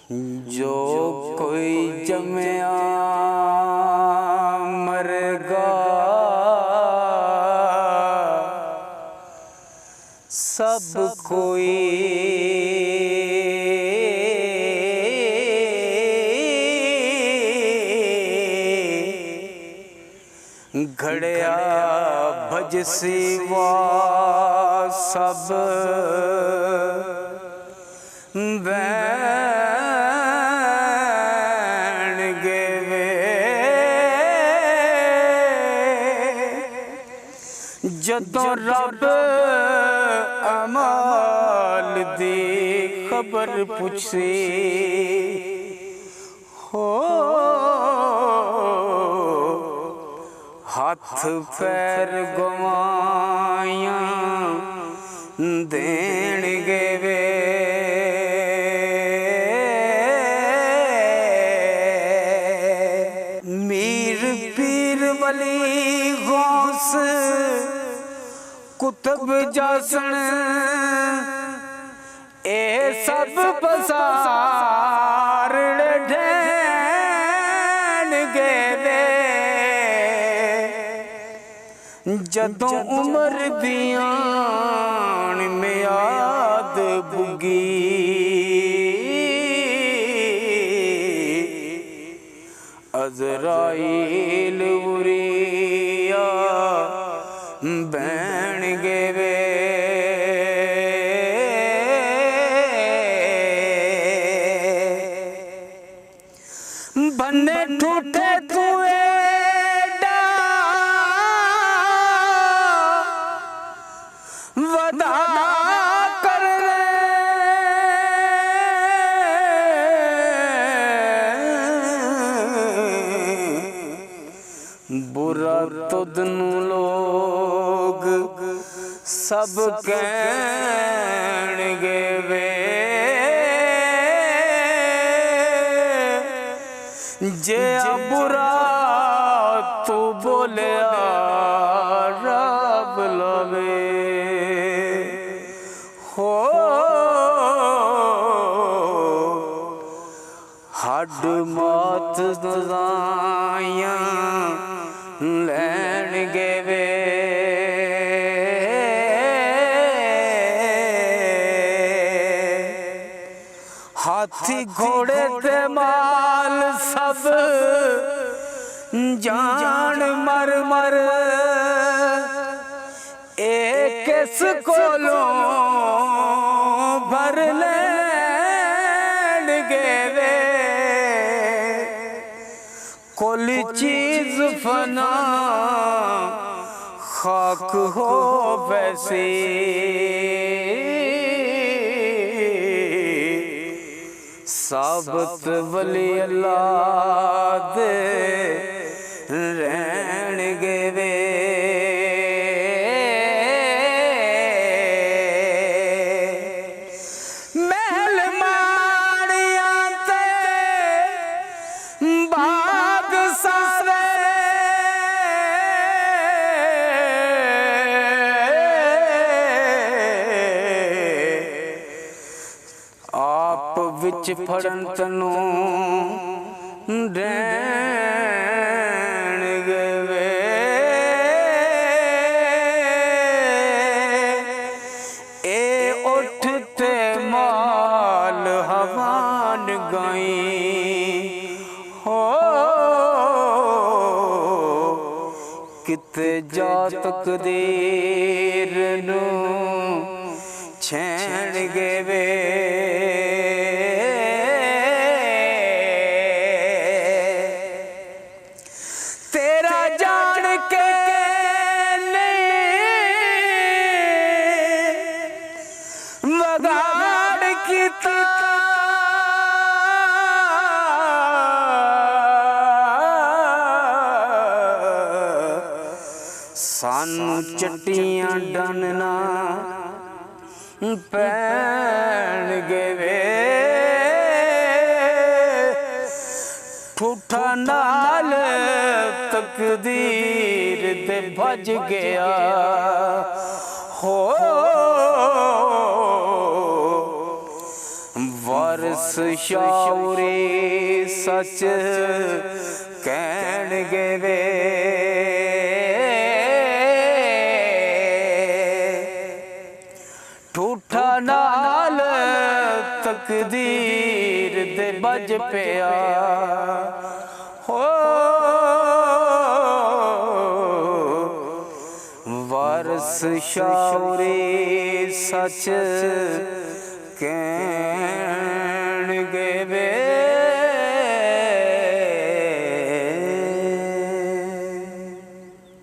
जो कोई जमया मरगा, सब कोई घड़िया भज सिवा सब बैण गेवे। जदों रब अमाल दी खबर पुछे हो, हाथ पैर गवाया देण गेवे। मीर पीर वली गौस कुतुब जासन, ए सब बसार ढैन गेवे। जदों उमर दियान मियाद बुगी, अज़राइल उरिया बैण गेवे। बन्ने ठूठे तुए वदा कर बुरा तुदनु लोग सब कहण गेवे। जे बुरा तू बोलिया रब लवे हो। हड मौत दवाइयां लैण गेवे। हाथी घोड़े ते माल सब जान मर मर, एक किस कोलों भर लैण गेवे। कोली चीज फना खाक हो वैसे, साबत वली अल्लाह दे रहण गेवे। महल माड़ियां ते बाग सारे, आप विच फड़न तनू डैण गवे। ए उठते माल हवान गई हो, किते जा तकदीर नू छेण गेवे। तेरा जान के नहीं वगाड़ कीता, सानू चट्टियां डनना पैण गेवे। ठूठा नाल तकदीर ते भज गया हो। वारिस ਸ਼ੌਰੇ ਸੱਚ ਕਹਿਣਗੇ ਵੇ। ਠੂਠਾ ਨਾਲ ਤਕਦੀਰ ਦੇ ਵੱਜ ਪਿਆ ਹੋ। ਵਾਰਸ ਸ਼ੌਰੇ ਸੱਚ ਕਹਿ